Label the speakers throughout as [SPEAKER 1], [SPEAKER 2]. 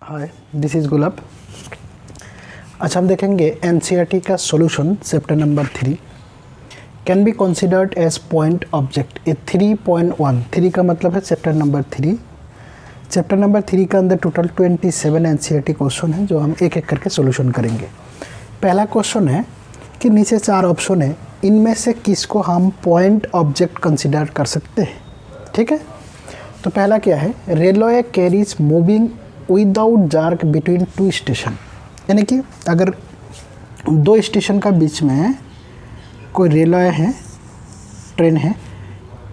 [SPEAKER 1] Hi, this is गुलाब। अच्छा, हम देखेंगे एनसीईआरटी का solution chapter number 3 can be considered as point object. ये 3.1 3 का मतलब है चैप्टर नंबर 3। चैप्टर नंबर 3 के अंदर टोटल 27 एनसीईआरटी क्वेश्चन है जो हम एक एक करके सॉल्यूशन करेंगे। पहला क्वेश्चन है कि नीचे 4 ऑप्शन है, इनमें से किसको हम पॉइंट ऑब्जेक्ट कंसिडर कर सकते हैं। ठीक है, तो पहला क्या है, railway carries moving without jerk between 2 station. यानी कि अगर 2 स्टेशन का बीच में कोई रेलवे है, ट्रेन है,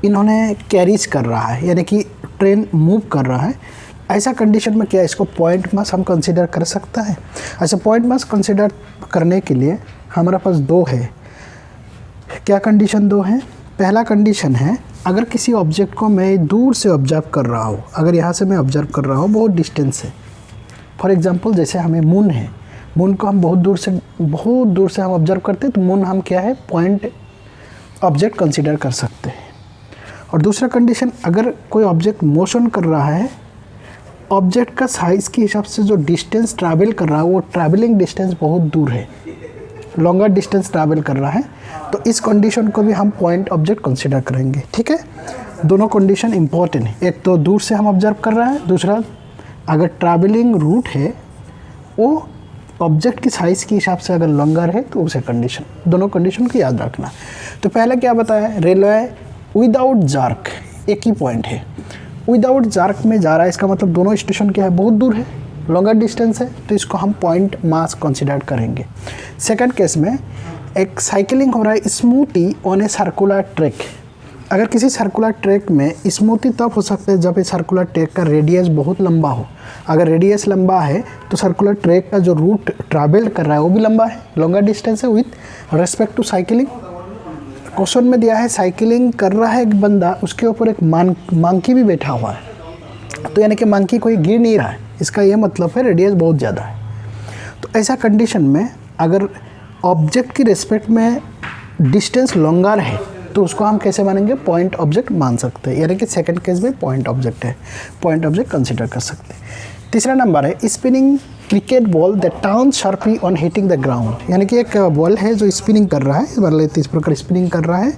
[SPEAKER 1] इन्होंने कैरीज कर रहा है, यानी कि ट्रेन मूव कर रहा है, ऐसा कंडीशन में क्या इसको पॉइंट मास हम कंसिडर कर सकता है। अच्छा, पॉइंट मास कंसिडर करने के लिए हमारे पास 2 है। क्या कंडीशन 2 है? पहला कंडीशन है, अगर किसी ऑब्जेक्ट को मैं दूर से ऑब्जर्व कर रहा हूँ, अगर यहाँ से मैं ऑब्जर्व कर रहा हूँ बहुत डिस्टेंस से, फॉर एग्जांपल जैसे हमें मून है, मून को हम बहुत दूर से हम ऑब्जर्व करते हैं, तो मून हम क्या है पॉइंट ऑब्जेक्ट कंसिडर कर सकते हैं। और दूसरा कंडीशन, अगर कोई ऑब्जेक्ट मोशन कर रहा है, ऑब्जेक्ट का साइज़ के हिसाब से जो डिस्टेंस ट्रैवल कर रहा है वो ट्रैवलिंग डिस्टेंस बहुत दूर है, लॉन्गर डिस्टेंस ट्रैवल कर रहा है, तो इस कंडीशन को भी हम पॉइंट ऑब्जेक्ट कंसिडर करेंगे। ठीक है, दोनों कंडीशन इंपॉर्टेंट है। एक तो दूर से हम ऑब्जर्व कर रहे हैं, दूसरा अगर ट्रैवलिंग रूट है वो ऑब्जेक्ट की साइज़ के हिसाब से अगर लॉन्गर है तो उसे कंडीशन, दोनों कंडीशन को याद रखना। तो पहले क्या बताया, रेलवे विदाउट जार्क, एक ही पॉइंट है, विदाउट जार्क में जा रहा है, इसका मतलब दोनों स्टेशन क्या है बहुत दूर है, लॉन्गर डिस्टेंस है, तो इसको हम पॉइंट मास कंसिडर करेंगे। सेकंड केस में एक साइकिलिंग हो रहा है smoothly on a circular track. अगर किसी सर्कुलर ट्रैक में स्मूथली तब हो सकता है जब ये सर्कुलर ट्रैक का रेडियस बहुत लंबा हो। अगर रेडियस लंबा है तो सर्कुलर ट्रैक का जो रूट ट्रैवल कर रहा है वो भी लंबा है, लॉन्गर डिस्टेंस है with respect to cycling. Question में दिया है साइकिलिंग कर रहा है एक बंदा, उसके ऊपर एक मंकी भी बैठा हुआ है, तो यानी कि मंकी कोई गिर नहीं रहा है, इसका ये मतलब है रेडियस बहुत ज़्यादा है। तो ऐसा कंडीशन में अगर ऑब्जेक्ट की रेस्पेक्ट में डिस्टेंस लॉन्गर है तो उसको हम कैसे मानेंगे, पॉइंट ऑब्जेक्ट मान सकते हैं, यानी कि सेकंड केस में पॉइंट ऑब्जेक्ट है, पॉइंट ऑब्जेक्ट कंसिडर कर सकते हैं। तीसरा नंबर है spinning cricket ball that turn sharply on hitting the ground. यानी कि एक बॉल है जो स्पिनिंग कर रहा है, मतलब इस प्रकार स्पिनिंग कर रहा है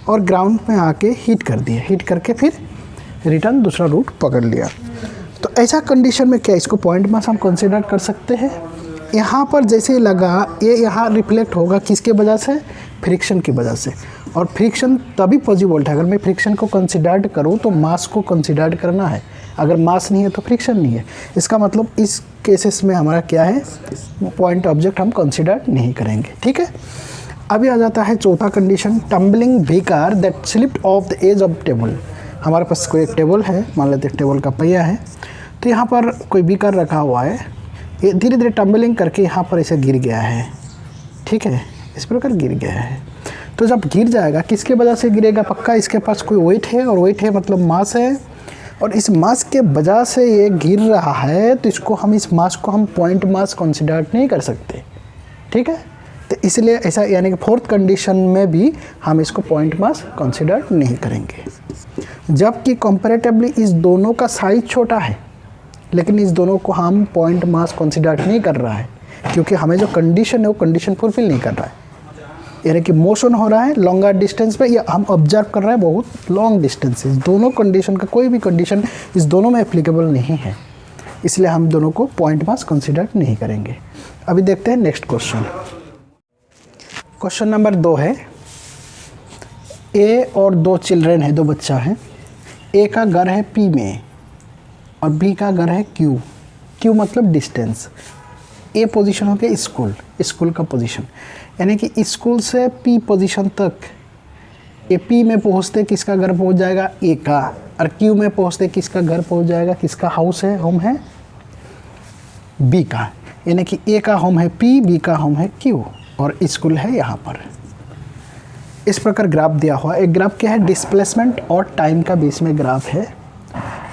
[SPEAKER 1] और ग्राउंड में आके हिट कर दिया, हिट करके फिर रिटर्न दूसरा रूट पकड़ लिया। तो ऐसा कंडीशन में क्या इसको पॉइंट मास हम कंसिडर कर सकते हैं। यहाँ पर जैसे लगा ये यहाँ रिफ्लेक्ट होगा किसके वजह से, फ्रिक्शन की वजह से, और फ्रिक्शन तभी पॉजिबल है। अगर मैं फ्रिक्शन को कंसिडर करूँ तो मास को कंसिडर करना है, अगर मास नहीं है तो फ्रिक्शन नहीं है, इसका मतलब इस केसेस में हमारा क्या है, पॉइंट ऑब्जेक्ट हम कंसिडर नहीं करेंगे। ठीक है, अभी आ जाता है चौथा condition, tumbling vehicle that slipped off the edge of table. हमारे पास कोई एक टेबल है, मान लेते हैं टेबल का पहिया है, तो यहाँ पर कोई बीकर रखा हुआ है, ये धीरे धीरे टम्बलिंग करके यहाँ पर इसे गिर गया है। ठीक है, इस प्रकार गिर गया है, तो जब गिर जाएगा किसके वजह से गिरेगा, पक्का इसके पास कोई वेट है, और वेट है मतलब मास है, और इस मास के वजह से ये गिर रहा है, तो इसको हम इस मास को हम पॉइंट मास कंसिडर नहीं कर सकते। ठीक है, तो इसलिए ऐसा, यानी कि फोर्थ कंडीशन में भी हम इसको पॉइंट मास कंसिडर नहीं करेंगे। जबकि कंपैरेटिवली इस दोनों का साइज छोटा है, लेकिन इस दोनों को हम पॉइंट मास कंसिडर नहीं कर रहा है, क्योंकि हमें जो कंडीशन है वो कंडीशन फुलफिल नहीं कर रहा है। यानी कि मोशन हो रहा है लॉन्गर डिस्टेंस पे, या हम ऑब्जर्व कर रहे हैं बहुत लॉन्ग डिस्टेंस से, दोनों कंडीशन का कोई भी कंडीशन इस दोनों में एप्लीकेबल नहीं है, इसलिए हम दोनों को पॉइंट मास कंसिडर नहीं करेंगे। अभी देखते हैं नेक्स्ट क्वेश्चन। क्वेश्चन नंबर 2 है, ए और 2 चिल्ड्रेन है, 2 बच्चा है, ए का घर है पी में और बी का घर है क्यू। क्यू मतलब डिस्टेंस, ए पोजीशन हो गया स्कूल, स्कूल का पोजीशन, यानी कि स्कूल से पी पोजीशन तक, ए पी में पहुंचते किसका घर पहुंच जाएगा, ए का, और क्यू में पहुंचते किसका घर पहुंच जाएगा, किसका हाउस है, होम है, बी का। यानी कि ए का होम है पी, बी का होम है क्यू, और स्कूल है यहाँ पर। इस प्रकार ग्राफ दिया हुआ, एक ग्राफ क्या है, डिस्प्लेसमेंट और टाइम का बीच में ग्राफ है।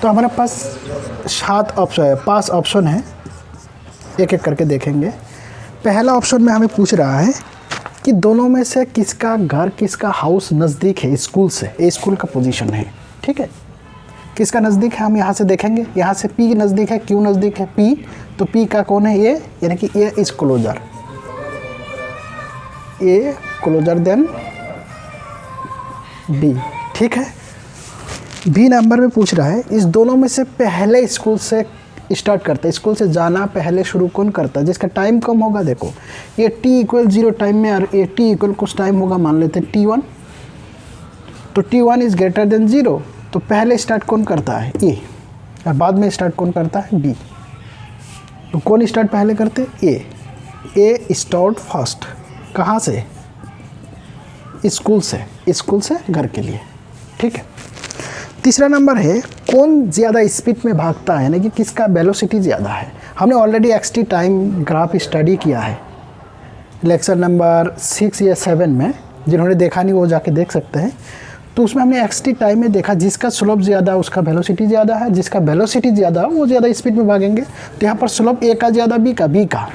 [SPEAKER 1] तो हमारे पास 7 ऑप्शन है, 5 ऑप्शन है, एक एक करके देखेंगे। पहला ऑप्शन में हमें पूछ रहा है कि दोनों में से किसका घर, किसका हाउस नज़दीक है स्कूल से, ए स्कूल का पोजीशन है। ठीक है, किसका नज़दीक है हम यहाँ से देखेंगे, यहाँ से P नज़दीक है, Q नज़दीक है, P, तो P का कौन है A, यानी कि A is closer, A closer than B। ठीक है, B नंबर में पूछ रहा है इस दोनों में से पहले स्कूल से स्टार्ट करता है, स्कूल से जाना पहले शुरू कौन करता है, जिसका टाइम कम होगा। देखो ये t इक्वल 0 टाइम में और ये t इक्वल कुछ टाइम होगा, मान लेते हैं t1, तो t1 इज़ ग्रेटर देन 0, तो पहले स्टार्ट कौन करता है A, और बाद में स्टार्ट कौन करता है B। तो कौन स्टार्ट पहले करते हैं A स्टार्ट फर्स्ट, कहाँ से, स्कूल से घर के लिए। ठीक है, तीसरा नंबर है कौन ज़्यादा स्पीड में भागता है, यानी कि किसका वेलोसिटी ज़्यादा है। हमने already xt time graph study किया है लेक्चर नंबर 6 या 7 में, जिन्होंने देखा नहीं वो जाके देख सकते हैं। तो उसमें हमने xt टाइम में देखा जिसका स्लोप ज़्यादा उसका वेलोसिटी ज़्यादा है, जिसका वेलोसिटी ज़्यादा वो ज़्यादा स्पीड में भागेंगे। तो यहाँ पर स्लोप A का ज़्यादा B का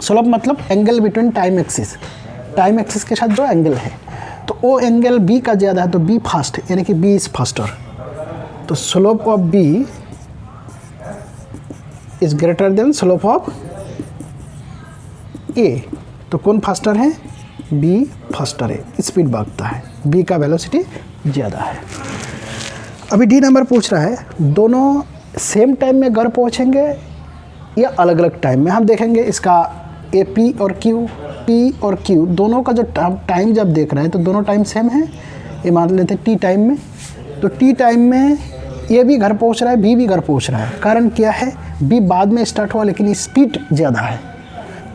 [SPEAKER 1] स्लोप मतलब एंगल बिटवीन टाइम एक्सिस के साथ जो एंगल है, तो वो एंगल B का ज़्यादा है, तो B फास्ट, यानी कि B इज़ फास्टर। तो slope of B is greater than slope of A, तो कौन फास्टर है, B फास्टर है, स्पीड भागता है, B का वेलोसिटी ज़्यादा है। अभी D नंबर पूछ रहा है दोनों सेम टाइम में घर पहुंचेंगे या अलग अलग टाइम में। हम देखेंगे इसका P और Q दोनों का जो टाइम जब देख रहे हैं तो दोनों टाइम सेम है, ये मान लेते हैं T टाइम में। तो T टाइम में ये भी घर पहुंच रहा है, B भी घर पहुंच रहा है। कारण क्या है, B बाद में स्टार्ट हुआ लेकिन स्पीड ज़्यादा है,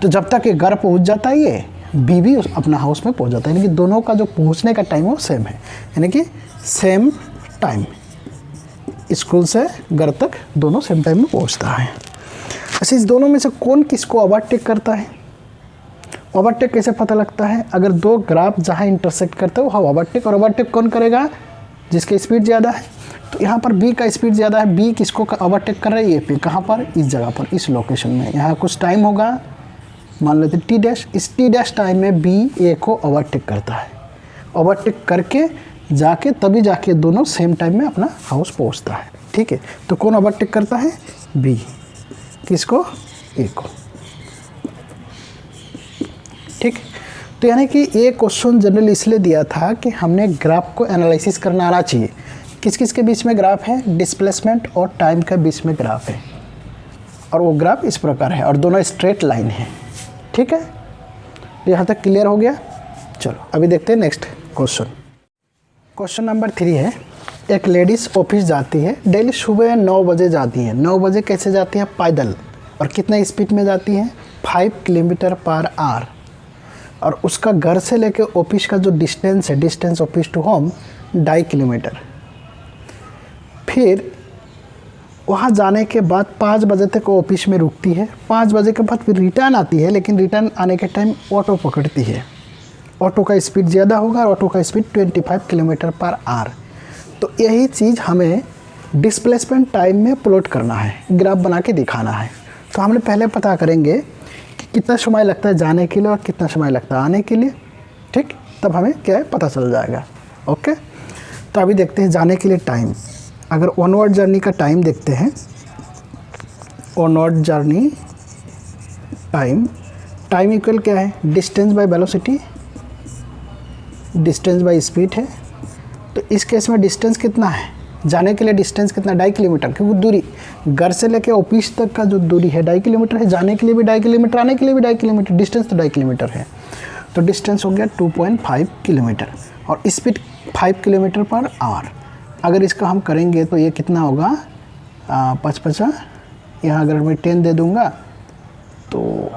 [SPEAKER 1] तो जब तक ये घर पहुंच जाता है ये B भी अपना हाउस में पहुंच जाता है, यानी कि दोनों का जो पहुंचने का टाइम वो सेम है, यानी कि सेम टाइम, स्कूल से घर तक दोनों सेम टाइम में पहुंचता है। अच्छा, इस दोनों में से कौन किसको ओवरटेक करता है। ओवरटेक कैसे पता लगता है, अगर दो ग्राफ जहाँ इंटरसेक्ट करते हो वहाँ ओवरटेक, और ओवरटेक कौन करेगा, जिसकी स्पीड ज़्यादा है। तो यहाँ पर B का स्पीड ज़्यादा है, B किसको ओवरटेक कर रहा है, ये पे, कहाँ पर, इस जगह पर, इस लोकेशन में। यहाँ कुछ टाइम होगा, मान लेते टी डैश, इस टी डैश टाइम में B A को ओवरटेक करता है, ओवरटेक करके जाके तभी जाके दोनों सेम टाइम में अपना हाउस पहुँचता है। ठीक है, तो कौन ओवरटेक करता है, B, किसको, A को। ठीक, तो यानी कि ये क्वेश्चन जनरली इसलिए दिया था कि हमने ग्राफ को एनालिसिस करना आना चाहिए। किस किस के बीच में ग्राफ है, डिस्प्लेसमेंट और टाइम के बीच में ग्राफ है, और वो ग्राफ इस प्रकार है और दोनों स्ट्रेट लाइन है। ठीक है, यहाँ तक क्लियर हो गया। चलो अभी देखते हैं नेक्स्ट क्वेश्चन। क्वेश्चन नंबर 3 है, एक लेडीज़ ऑफिस जाती है, डेली सुबह 9 बजे जाती है। 9 बजे कैसे जाती है, पैदल, और कितना स्पीड में जाती है, 5 किलोमीटर पर आवर। और उसका घर से लेके ऑफिस का जो डिस्टेंस है, distance office to home 2.5 kilometre. फिर वहाँ जाने के बाद 5 बजे तक ऑफिस में रुकती है। 5 बजे के बाद फिर रिटर्न आती है, लेकिन रिटर्न आने के टाइम ऑटो पकड़ती है। ऑटो का स्पीड ज़्यादा होगा और ऑटो का स्पीड 25 किलोमीटर पर आवर। तो यही चीज़ हमें डिस्प्लेसमेंट टाइम में प्लॉट करना है, ग्राफ बना के दिखाना है। तो हमने पहले पता करेंगे कि कितना समय लगता है जाने के लिए और कितना समय लगता है आने के लिए। ठीक, तब हमें क्या है पता चल जाएगा। ओके, तो अभी देखते हैं जाने के लिए टाइम। अगर ऑनवर्ड जर्नी का टाइम देखते हैं, ऑनवर्ड जर्नी टाइम इक्वल क्या है, distance by velocity, distance by speed है। तो इस केस में डिस्टेंस कितना है, जाने के लिए डिस्टेंस कितना, 2.5 किलोमीटर, क्योंकि दूरी घर से लेके ऑफिस तक का जो दूरी है 2.5 किलोमीटर है। जाने के लिए भी 2.5 किलोमीटर, आने के लिए भी 2.5 किलोमीटर, डिस्टेंस तो 2.5 किलोमीटर है। तो डिस्टेंस हो गया 2.5 किलोमीटर और स्पीड 5 किलोमीटर पर आवर। अगर इसका हम करेंगे तो ये कितना होगा, 5 यहाँ अगर मैं 10 दे दूँगा तो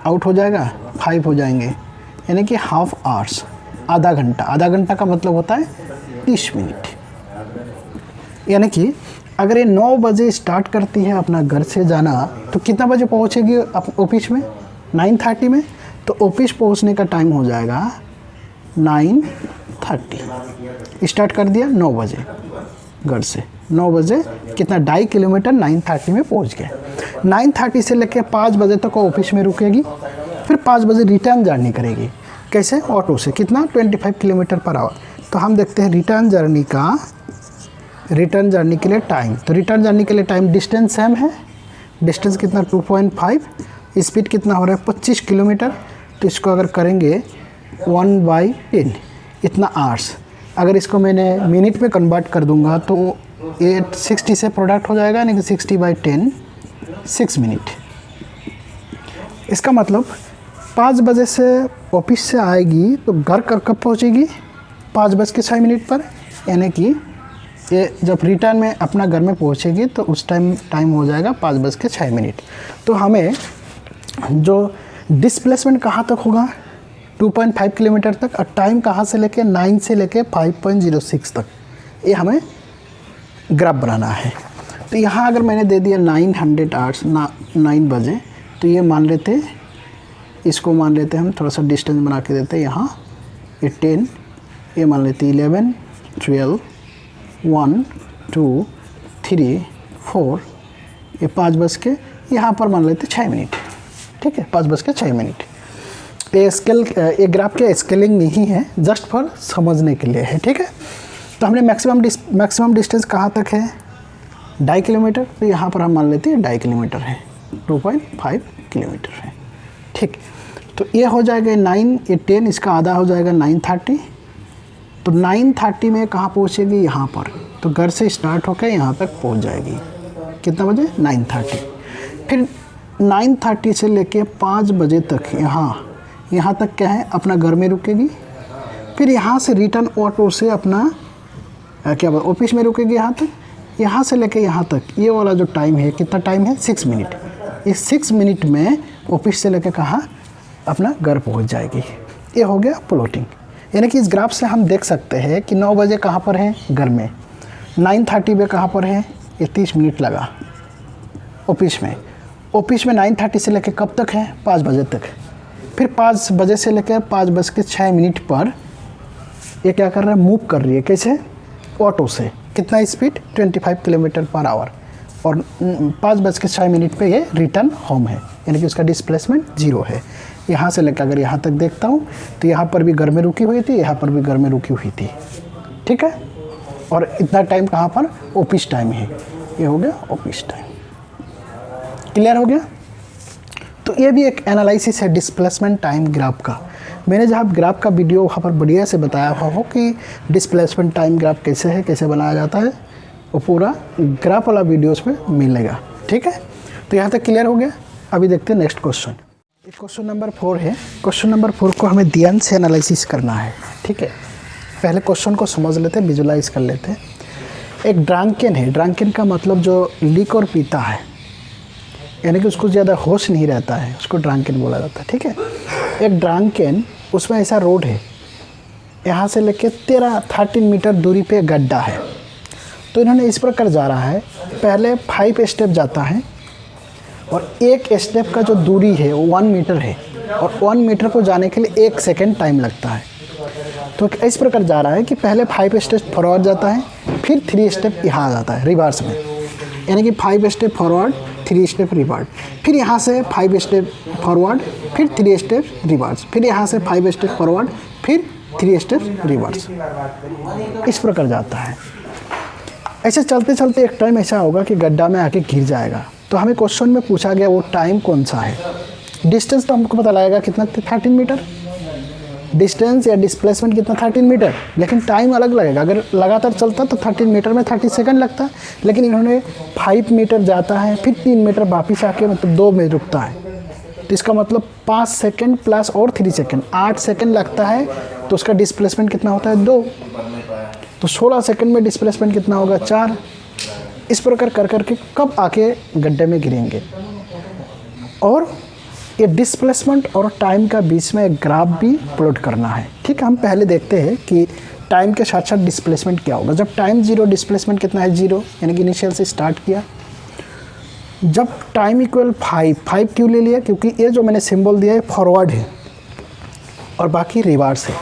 [SPEAKER 1] आउट हो जाएगा, 5 हो जाएंगे, यानी कि हाफ आवर्स, आधा घंटा। आधा घंटा का मतलब होता है 30 मिनट। यानी कि अगर ये 9 बजे स्टार्ट करती है अपना घर से जाना, तो कितना बजे पहुंचेगी ऑफिस में, 9:30 में। तो ऑफिस पहुंचने का टाइम हो जाएगा 9:30। स्टार्ट कर दिया 9 बजे घर से, 9 बजे कितना, 2.5 किलोमीटर 9:30 में पहुंच गए। 9:30 से लेकर 5 बजे तक ऑफिस में रुकेगी, फिर 5 बजे रिटर्न जर्नी करेगी। कैसे, ऑटो से, कितना, 25 किलोमीटर पर आवर। तो हम देखते हैं रिटर्न जर्नी का रिटर्न जर्नी के लिए टाइम, तो रिटर्न जर्नी के लिए टाइम डिस्टेंस सेम है, डिस्टेंस कितना 2.5, स्पीड कितना हो रहा है 25 किलोमीटर, तो इसको अगर करेंगे 1/10 इतना आवर्स, अगर इसको मैंने मिनट में कन्वर्ट कर दूंगा तो 860 से प्रोडक्ट हो जाएगा, यानी कि 60/10 6 मिनट। इसका मतलब 5 बजे से ऑफिस से आएगी तो घर कब पहुंचेगी 5:06 पर, यानी कि ये जब रिटर्न में अपना घर में पहुंचेगी तो उस टाइम हो जाएगा 5:06। तो हमें जो डिस्प्लेसमेंट कहाँ तक होगा 2.5 किलोमीटर तक, और टाइम कहाँ से लेके 9 से लेके 5.06 तक, ये हमें ग्राफ बनाना है। तो यहाँ अगर मैंने दे दिया 900 आवर्स 9 बजे, तो ये मान लेते, इसको मान लेते हम थोड़ा सा डिस्टेंस बना के देते हैं, यहाँ ये 10, ये मान लेते 11 12 1 2 3 4, ये 5 बज के यहाँ पर मान लेते 6 मिनट, ठीक है 5:06। ये ग्राफ के स्केलिंग नहीं है, जस्ट फॉर समझने के लिए है, ठीक है। तो हमने मैक्सिमम डिस्टेंस कहाँ तक है 2.5 किलोमीटर, तो यहाँ पर हम मान लेते हैं 2.5 किलोमीटर है, 2.5 किलोमीटर है, ठीक। तो ये हो जाएगा 9, ये 10, इसका आधा हो जाएगा 9:30, तो 9:30 में कहाँ पहुँचेगी यहाँ पर, तो घर से स्टार्ट होकर यहाँ तक पहुँच जाएगी, कितना बजे 9:30, फिर 9:30 से लेके 5 बजे तक यहाँ तक क्या है अपना घर में रुकेगी, फिर यहाँ से रिटर्न ऑटो से अपना क्या बोल ऑफिस में रुकेगी यहाँ तक, यहाँ से लेके यहाँ तक ये वाला जो टाइम है कितना टाइम है 6 मिनट, इस 6 मिनट में ऑफिस से लेके कहाँ अपना घर पहुँच जाएगी। ये हो गया प्लॉटिंग, यानी कि इस ग्राफ से हम देख सकते हैं कि 9 बजे कहाँ पर है घर में, 9:30 पे कहाँ पर है, ये 30 मिनट लगा ऑफिस में 9:30 से लेकर कब तक है 5 बजे तक, फिर 5 बजे से लेकर 5:06 पर ये क्या कर रहा है मूव कर रही है, कैसे ऑटो से, कितना स्पीड 25 किलोमीटर पर आवर, और 5:06 पे ये रिटर्न होम है, यानी कि उसका डिस्प्लेसमेंट 0 है। यहाँ से लेकर अगर यहाँ तक देखता हूँ तो यहाँ पर भी घर में रुकी हुई थी, यहाँ पर भी घर में रुकी हुई थी, ठीक है। और इतना टाइम कहाँ पर ऑफिस टाइम है, ये हो गया ऑफिस टाइम, क्लियर हो गया। तो ये भी एक एनालिसिस है डिस्प्लेसमेंट टाइम ग्राफ का। मैंने जहाँ ग्राफ का वीडियो वहाँ पर बढ़िया से बताया हुआ हो कि डिस्प्लेसमेंट टाइम ग्राफ कैसे है, कैसे बनाया जाता है, वो पूरा ग्राफ वाला वीडियो उसमें मिलेगा, ठीक है। तो यहाँ तक क्लियर हो गया। अभी देखते हैं नेक्स्ट क्वेश्चन। क्वेश्चन नंबर 4 है। क्वेश्चन नंबर 4 को हमें ध्यान से एनालिसिस करना है, ठीक है। पहले क्वेश्चन को समझ लेते हैं, विजुलाइज कर लेते हैं। एक ड्रंकन है, ड्रंकन का मतलब जो लिकर पीता है, यानी कि उसको ज़्यादा होश नहीं रहता है, उसको ड्रंकन बोला जाता है, ठीक है। एक ड्रंकन, उसमें ऐसा रोड है, यहाँ से लेके 13 मीटर दूरी पे गड्ढा है। तो इन्होंने इस प्रकार जा रहा है, पहले 5 स्टेप जाता है और एक स्टेप का जो दूरी है वो 1 मीटर है, और 1 मीटर को जाने के लिए 1 सेकेंड टाइम लगता है। तो इस प्रकार जा रहा है कि पहले 5 स्टेप फॉरवर्ड जाता है, फिर 3 स्टेप यहाँ आ जाता है रिवर्स में, यानी कि 5 स्टेप फॉरवर्ड 3 स्टेप रिवर्स, फिर यहाँ से 5 स्टेप फॉरवर्ड, फिर 3 स्टेप रिवर्स, फिर यहाँ से 5 स्टेप फॉरवर्ड, फिर 3 स्टेप रिवर्स, इस प्रकार जाता है। ऐसे चलते चलते एक टाइम ऐसा होगा कि गड्ढा में आके गिर जाएगा। तो हमें क्वेश्चन में पूछा गया वो टाइम कौन सा है। डिस्टेंस तो हमको पता लगेगा कितना 13 मीटर, डिस्टेंस या डिस्प्लेसमेंट कितना 13 मीटर, लेकिन टाइम अलग लगेगा। अगर लगातार चलता तो 13 मीटर में 30 सेकंड लगता है, लेकिन इन्होंने 5 मीटर जाता है, फिर 3 मीटर वापिस आके मतलब 2 में रुकता है। तो इसका मतलब 5 सेकंड प्लस और 3 सेकंड 8 सेकंड लगता है। तो उसका डिस्प्लेसमेंट कितना होता है 2, तो 16 सेकंड में डिस्प्लेसमेंट कितना होगा 4। इस प्रकार कर करके कब आके गड्ढे में गिरेंगे। और ये डिस्प्लेसमेंट और टाइम का बीच में एक ग्राफ भी प्लॉट करना है, ठीक है। हम पहले देखते हैं कि टाइम के साथ साथ डिस्प्लेसमेंट क्या होगा। जब टाइम 0, डिस्प्लेसमेंट कितना है 0, यानी कि इनिशियल से स्टार्ट किया। जब टाइम इक्वल 5 क्यों ले लिया, क्योंकि ये जो मैंने सिंबल दिया है फॉरवर्ड है और बाकी रिवर्स है।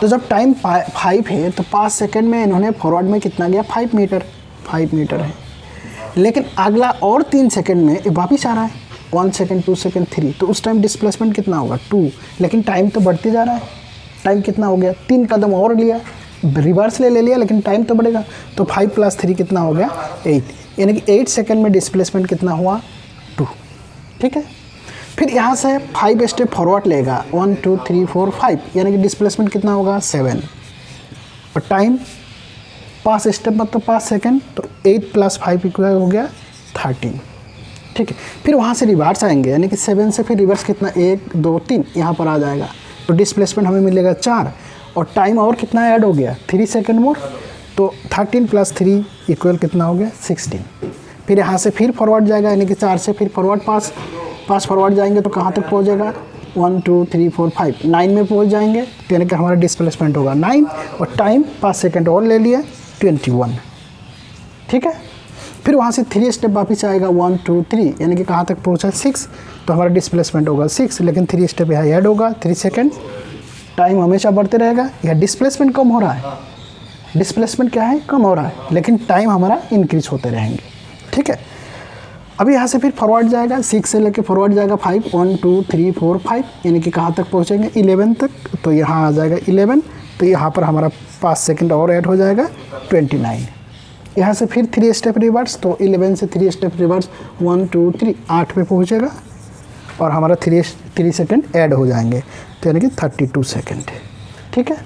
[SPEAKER 1] तो जब टाइम 5 है तो 5 सेकंड में इन्होंने फॉरवर्ड में कितना गया 5 मीटर है, लेकिन अगला और 3 सेकंड में वापिस आ रहा है 1 सेकंड 2 सेकंड 3, तो उस टाइम डिस्प्लेसमेंट कितना होगा 2, लेकिन टाइम तो बढ़ते जा रहा है। टाइम कितना हो गया 3 कदम और लिया रिवर्स ले लिया लेकिन टाइम तो बढ़ेगा, तो 5 + 3 कितना हो गया 8, यानी कि 8 सेकेंड में डिस्प्लेसमेंट कितना हुआ 2। ठीक है, फिर यहाँ से 5 स्टेप फॉरवर्ड लेगा 1 2 3 4 5, यानी कि डिस्प्लेसमेंट कितना होगा 7, और टाइम 5 स्टेप मतलब 5 सेकेंड, तो 8 + 5 इक्वल हो गया 13। ठीक है, फिर वहाँ से रिवर्स आएंगे, यानी कि 7 से फिर रिवर्स कितना 1 2 3 यहाँ पर आ जाएगा, तो डिस्प्लेसमेंट हमें मिलेगा 4, और टाइम और कितना ऐड हो गया 3 सेकेंड मोर, तो 13 + 3 इक्वल कितना हो गया 16। फिर यहाँ से फिर फॉरवर्ड जाएगा, यानी कि 4 से फिर फॉरवर्ड 5 फॉरवर्ड जाएंगे तो कहाँ तक पहुँचेगा 1 2 3 4 5 9 में पहुँच जाएंगे, तो यानी कि हमारा डिस्प्लेसमेंट होगा 9, और टाइम 5 सेकेंड और ले लिए 21। ठीक है, फिर वहाँ से 3 स्टेप वापस आएगा 1 2 3, यानी कि कहाँ तक पहुँचा 6, तो हमारा डिस्प्लेसमेंट होगा 6, लेकिन 3 स्टेप यहाँ ऐड होगा 3 सेकेंड, टाइम हमेशा बढ़ते रहेगा, यह डिस्प्लेसमेंट कम हो रहा है, डिस्प्लेसमेंट क्या है कम हो रहा है, लेकिन टाइम हमारा इंक्रीज होते रहेंगे। ठीक है, अभी यहाँ से फिर फॉरवर्ड जाएगा 6 से लेके फॉरवर्ड जाएगा 5 1 2 3 4 5, यानी कि कहाँ तक पहुँचेंगे 11 तक, तो यहाँ आ जाएगा 11, तो यहाँ पर हमारा 5 सेकेंड और ऐड हो जाएगा 29। यहाँ से फिर 3 स्टेप रिवर्स, तो 11 से 3 स्टेप रिवर्स 1 2 3 8 पे पहुँचेगा, और हमारा 3 सेकेंड ऐड हो जाएंगे, तो यानी कि 32 सेकेंड। ठीक है,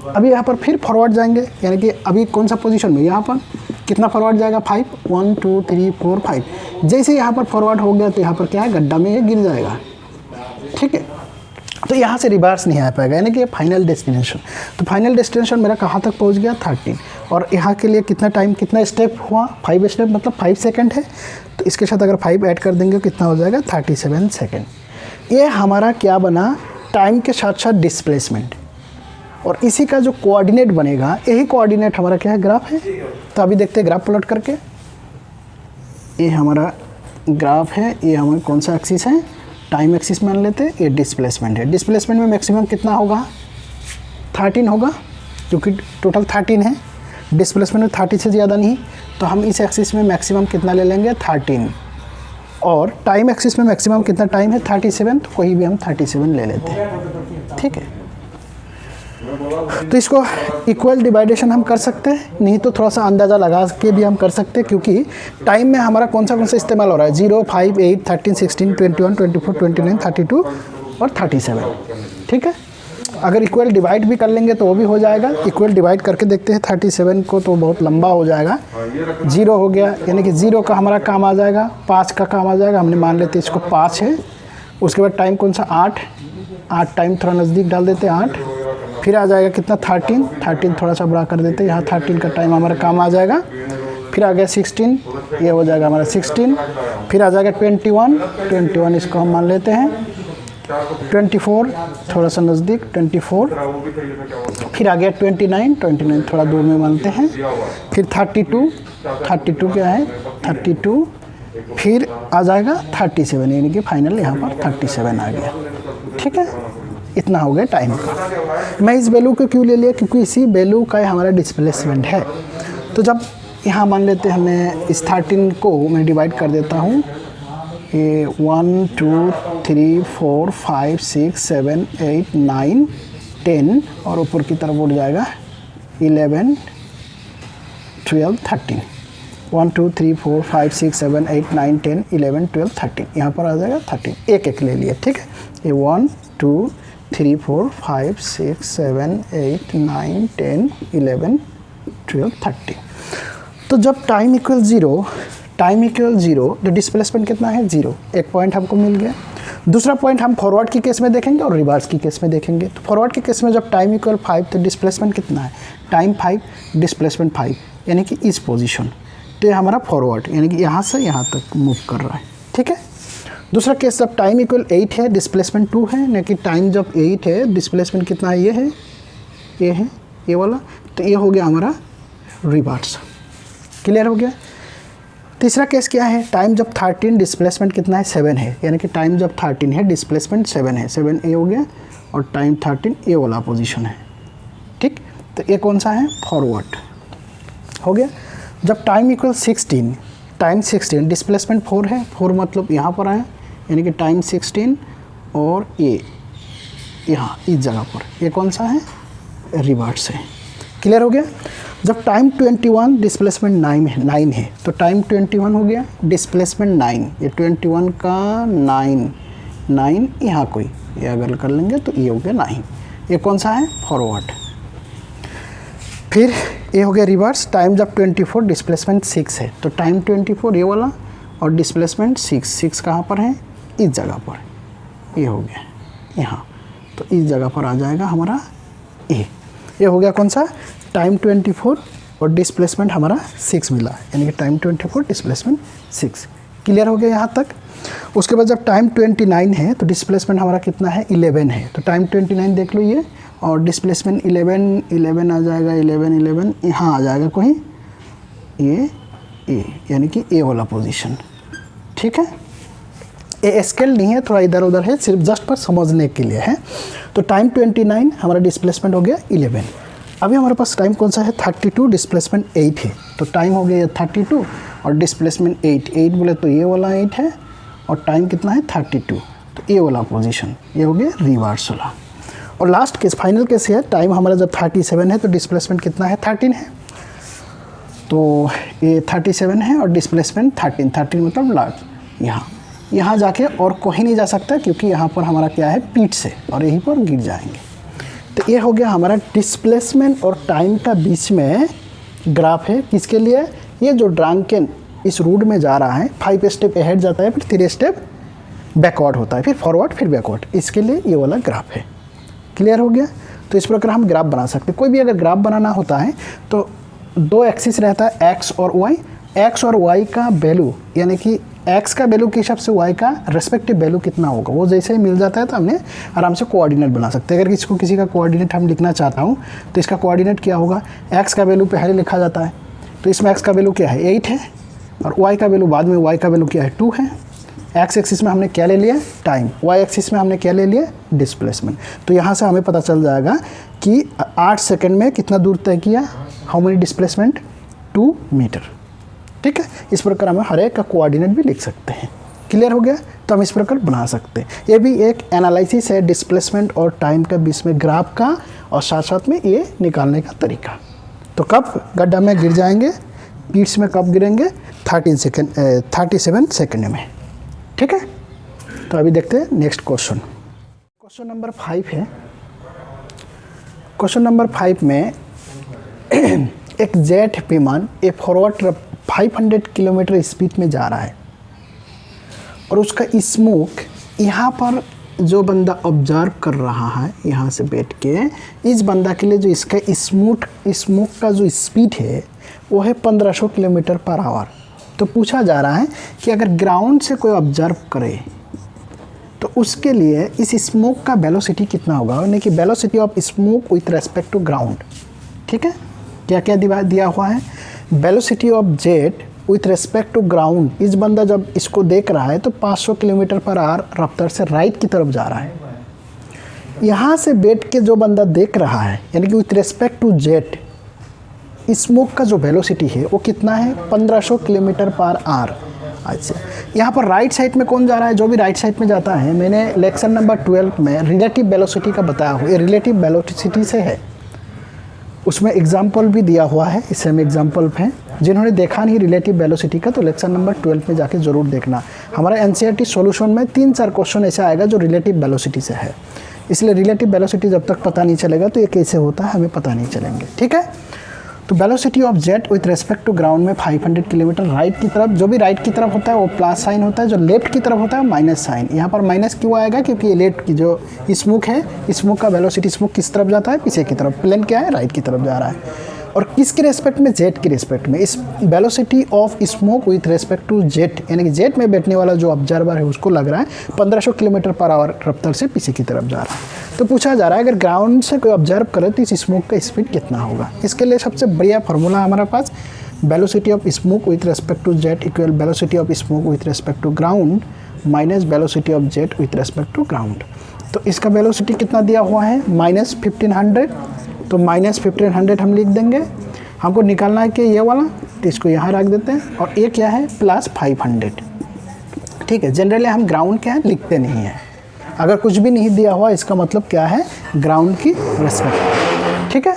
[SPEAKER 1] अभी यहाँ पर फिर फॉरवर्ड जाएंगे, यानी कि अभी कौन सा पोजीशन में यहाँ पर कितना फॉरवर्ड जाएगा 5 1 2 3 4 5, जैसे यहाँ पर फॉरवर्ड हो गया तो यहाँ पर क्या है गड्ढा में ये गिर जाएगा। ठीक है, तो यहाँ से रिवर्स नहीं आ पाएगा, यानी कि फाइनल डेस्टिनेशन, तो फाइनल डेस्टिनेशन मेरा कहाँ तक पहुँच गया 13, और यहाँ के लिए कितना टाइम कितना स्टेप हुआ 5 स्टेप मतलब 5 सेकेंड है, तो इसके साथ अगर 5 ऐड कर देंगे कितना हो जाएगा 37 सेकेंड। ये हमारा क्या बना टाइम के साथ साथ डिस्प्लेसमेंट, और इसी का जो कोऑर्डिनेट बनेगा यही कोऑर्डिनेट हमारा क्या है ग्राफ है। तो अभी देखते हैं ग्राफ प्लॉट करके, ये हमारा ग्राफ है, ये हमारा कौन सा एक्सिस है टाइम एक्सिस मान लेते हैं, ये डिस्प्लेसमेंट है। डिस्प्लेसमेंट में मैक्सिमम कितना होगा 13 होगा, क्योंकि टोटल 13 है, डिस्प्लेसमेंट में 30 से ज़्यादा नहीं, तो हम इस एक्सिस में मैक्सिमम कितना ले लेंगे 13, और टाइम एक्सिस में मैक्सिमम कितना टाइम है 37, तो कोई भी हम 37 ले लेते हैं। ठीक है, तो इसको इक्वल डिवाइडेशन हम कर सकते हैं, नहीं तो थोड़ा सा अंदाज़ा लगा के भी हम कर सकते हैं, क्योंकि टाइम में हमारा कौन सा इस्तेमाल हो रहा है 0 5 8 13 16 21 24 29 32 और 37। ठीक है, अगर इक्वल डिवाइड भी कर लेंगे तो वो भी हो जाएगा। इक्वल डिवाइड करके देखते हैं 37 को, तो बहुत लंबा हो जाएगा। 0 हो गया, यानी कि 0 का हमारा काम आ जाएगा, 5 का काम आ जाएगा, हमने मान लेते इसको 5 है। उसके बाद टाइम कौन सा 8 टाइम थोड़ा नज़दीक डाल देते हैं 8, फिर आ जाएगा कितना 13 थोड़ा सा बड़ा कर देते हैं, यहाँ 13 का टाइम हमारा काम आ जाएगा। फिर आ गया 16, ये हो जाएगा हमारा 16, फिर आ जाएगा 21 इसको हम मान लेते हैं, 24 थोड़ा सा नज़दीक 24, फिर आ गया 29 थोड़ा दूर में मानते हैं, फिर 32 क्या है 32, फिर आ जाएगा 37, यानी कि फाइनल यहाँ पर 37 आ गया। ठीक है, इतना हो गया टाइम का। मैं इस वैल्यू को क्यों ले लिया, क्योंकि इसी वैल्यू का हमारा डिस्प्लेसमेंट है। तो जब यहाँ मान लेते हैं हमें इस 13 को मैं डिवाइड कर देता हूँ, ये 1 2 3 4 5 6 7 8 9 10, और ऊपर की तरफ उठ जाएगा 11 12 13, 1 2 3 4 5 6 7 8 9 10 11 12 13, यहाँ पर आ जाएगा 13, एक ले लिए। ठीक है, ये 1 2 3 4 5 6 7 8 9 10 11 12 13। तो जब टाइम इक्वल 0 तो डिस्प्लेसमेंट कितना है 0, एक पॉइंट हमको मिल गया। दूसरा पॉइंट हम फॉरवर्ड की केस में देखेंगे और रिवर्स की केस में देखेंगे। तो फॉरवर्ड के केस में जब टाइम इक्वल 5 तो डिस्प्लेसमेंट कितना है टाइम 5 डिस्प्लेसमेंट 5, यानी कि इस पोजीशन, तो ये हमारा फॉरवर्ड यानी कि यहाँ से यहाँ तक मूव कर रहा है। ठीक है, दूसरा केस जब टाइम इक्वल 8 है डिस्प्लेसमेंट 2 है, यानी कि टाइम जब 8 है डिस्प्लेसमेंट कितना है, ये वाला, तो ये हो गया हमारा रिवर्स। क्लियर हो गया। तीसरा केस क्या है, टाइम जब 13 डिस्प्लेसमेंट कितना है 7 है, यानी कि टाइम जब 13 है डिस्प्लेसमेंट 7 है, 7 ए हो गया, और टाइम 13 ए वाला पोजीशन है। ठीक, तो ये कौन सा है फॉरवर्ड हो गया। जब टाइम इक्वल 16, टाइम 16 डिस्प्लेसमेंट 4 है, 4 मतलब यहाँ पर आए, यानी कि टाइम 16 और ये यहाँ इस जगह पर, ये कौन सा है रिवर्स है। क्लियर हो गया। जब टाइम 21 डिस्प्लेसमेंट 9 है तो टाइम 21 हो गया, डिस्प्लेसमेंट 9, ये 21 का 9 यहाँ कोई ये अगर कर लेंगे तो ये हो गया 9, ये कौन सा है, फॉरवर्ड। फिर ये हो गया रिवर्स, टाइम जब 24 डिस्प्लेसमेंट 6 है तो टाइम 24 ये वाला और डिस्प्लेसमेंट 6 कहाँ पर है, इस जगह पर, ये हो गया यहाँ, तो इस जगह पर आ जाएगा हमारा ये हो गया कौन सा, टाइम 24 और डिस्प्लेसमेंट हमारा 6 मिला, यानी कि टाइम 24 डिस्प्लेसमेंट 6। क्लियर हो गया यहाँ तक। उसके बाद जब टाइम 29 है तो डिस्प्लेसमेंट हमारा कितना है, 11 है, तो टाइम 29 देख लो ये, और डिस्प्लेसमेंट 11 आ जाएगा, 11 यहाँ आ जाएगा कोई ये यानी कि ए वाला पोजीशन। ठीक है, ये स्केल नहीं है, थोड़ा इधर उधर है, सिर्फ जस्ट पर समझने के लिए है। तो टाइम 29 हमारा डिस्प्लेसमेंट हो गया 11। अभी हमारे पास टाइम कौन सा है, 32 डिस्प्लेसमेंट 8 है, तो टाइम हो गया 32 और डिस्प्लेसमेंट 8 बोले तो ये वाला 8 है, और टाइम कितना है 32, तो ये वाला पोजीशन ये हो गया रिवर्स वाला। और लास्ट केस, फाइनल केस है, टाइम हमारा जब 37 है तो डिस्प्लेसमेंट कितना है, 13 है, तो ये 37 है और डिस्प्लेसमेंट 13 मतलब लास्ट, यहाँ जाके और कोई नहीं जा सकता क्योंकि यहाँ पर हमारा क्या है, पीठ से, और यहीं पर गिर जाएंगे। तो ये हो गया हमारा डिस्प्लेसमेंट और टाइम का बीच में ग्राफ है। किसके लिए, ये जो ड्रांकेन इस रूट में जा रहा है, 5 स्टेप अहेड जाता है, फिर 3 स्टेप बैकवर्ड होता है, फिर फॉरवर्ड, फिर बैकवर्ड, इसके लिए ये वाला ग्राफ है। क्लियर हो गया। तो इस प्रकार हम ग्राफ बना सकते हैं। कोई भी अगर ग्राफ बनाना होता है तो 2 एक्सिस रहता है, एक्स और वाई। एक्स और वाई का वैल्यू, यानी कि एक्स का वैल्यू के हिसाब से वाई का रेस्पेक्टिव वैल्यू कितना होगा, वो जैसे ही मिल जाता है तो हमने आराम से कोऑर्डिनेट बना सकते हैं। अगर किसी का कोऑर्डिनेट हम लिखना चाहता हूँ तो इसका कोऑर्डिनेट क्या होगा, एक्स का वैल्यू पहले लिखा जाता है, तो इसमें एक्स का वैल्यू क्या है, 8 है, और वाई का वैल्यू बाद में, वाई का वैल्यू क्या है, 2 है। एक्स एक्सिस में हमने क्या ले लिया, टाइम, वाई एक्सिस में हमने क्या ले लिया, डिस्प्लेसमेंट। तो यहाँ से हमें पता चल जाएगा कि 8 सेकंड में कितना दूर तय किया, हाउ मेनी डिस्प्लेसमेंट, 2 मीटर। ठीक है, इस प्रकार हम हर एक का कोऑर्डिनेट भी लिख सकते हैं। क्लियर हो गया। तो हम इस प्रकार बना सकते हैं। ये भी एक एनालिसिस है डिस्प्लेसमेंट और टाइम के बीच में ग्राफ का, और साथ साथ में ये निकालने का तरीका। तो कब गड्ढा में गिर जाएंगे, पीट्स में कब गिरेंगे, 37 सेकेंड में। ठीक है, तो अभी देखते हैं नेक्स्ट क्वेश्चन। क्वेश्चन नंबर 5 है। क्वेश्चन नंबर 5 में एक जेट विमान एक फॉरवर्ड 500 किलोमीटर स्पीड में जा रहा है, और उसका स्मोक यहाँ पर जो बंदा ऑब्जर्व कर रहा है यहाँ से बैठ के, इस बंदा के लिए जो इसका स्मोक का जो स्पीड है वो है 1500 किलोमीटर पर आवर। तो पूछा जा रहा है कि अगर ग्राउंड से कोई ऑब्जर्व करे तो उसके लिए इस स्मोक का वेलोसिटी कितना होगा, यानी कि velocity of smoke with respect to ground. ठीक है, क्या क्या दिया हुआ है, velocity of jet with respect to ground. इस बंदा जब इसको देख रहा है तो 500 किलोमीटर पर आवर रफ्तार से राइट की तरफ जा रहा है। यहाँ से बैठ के जो बंदा देख रहा है, यानी कि with respect to jet, smoke का जो वेलोसिटी है वो कितना है, 1500 किलोमीटर पर आवर। अच्छा, यहाँ पर राइट साइड में कौन जा रहा है, जो भी राइट साइड में जाता है, मैंने लेक्चर नंबर 12 में रिलेटिव वेलोसिटी का बताया हुआ, ये रिलेटिव वेलोसिटी से है, उसमें एग्जाम्पल भी दिया हुआ है। इससे में एग्जाम्पल है, जिन्होंने देखा नहीं रिलेटिव वेलोसिटी का तो लेक्चर नंबर 12 में जाके ज़रूर देखना। हमारा एनसीईआरटी सॉल्यूशन में 3-4 क्वेश्चन ऐसा आएगा जो रिलेटिव वेलोसिटी से है, इसलिए रिलेटिव वेलोसिटी जब तक पता नहीं चलेगा तो ये कैसे होता है हमें पता नहीं चलेंगे। ठीक है, तो velocity of jet with respect to ground में 500 किलोमीटर, राइट की तरफ, जो भी राइट की तरफ होता है वो प्लस साइन होता है, जो लेफ्ट की तरफ होता है माइनस साइन। यहाँ पर माइनस क्यों आएगा, क्योंकि ये लेफ्ट की जो स्मोक है, स्मोक का वेलोसिटी, स्मोक किस तरफ जाता है, पीछे की तरफ, प्लेन क्या है, राइट की तरफ जा रहा है। और किसके रेस्पेक्ट में, जेट के रेस्पेक्ट में। इस velocity of smoke with respect to jet, यानी कि जेट में बैठने वाला जो ऑब्जर्वर है उसको लग रहा है 1500 किलोमीटर पर आवर रफ्तार से पीछे की तरफ जा रहा है। तो पूछा जा रहा है अगर ग्राउंड से कोई ऑब्जर्व करे तो इस स्मोक का स्पीड कितना होगा। इसके लिए सबसे बढ़िया फार्मूला हमारे पास, velocity of smoke with respect to jet equal velocity of smoke with respect to ground minus velocity of jet with respect to ground. तो इसका वेलोसिटी कितना दिया हुआ है, -1500, तो -1500 हम लिख देंगे। हमको निकालना है कि ये वाला, तो इसको यहाँ रख देते हैं, और ये क्या है, +500। ठीक है, जनरली हम ग्राउंड क्या है लिखते नहीं हैं, अगर कुछ भी नहीं दिया हुआ इसका मतलब क्या है, ग्राउंड की रेस्पेक्ट। ठीक है,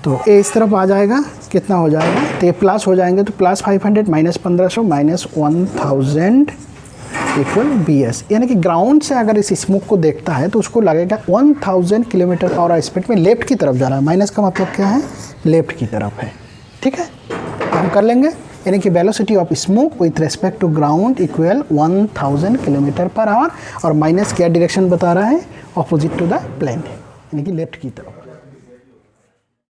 [SPEAKER 1] तो ए इस तरफ आ जाएगा, कितना हो जाएगा, तो ये प्लस हो जाएंगे, तो plus 500 minus 1500 minus 1000 equal b s. यानी कि ग्राउंड से अगर इस स्मोक को देखता है तो उसको लगेगा 1000 किलोमीटर पर स्पीड में लेफ्ट की तरफ जा रहा है। माइनस का मतलब क्या है, लेफ्ट की तरफ है। ठीक है, हम कर लेंगे, यानी कि velocity of smoke with respect to ground equal 1000 kilometre per hour, और माइनस क्या डायरेक्शन बता रहा है, ऑपोजिट टू द प्लेन, यानी कि लेफ्ट की तरफ।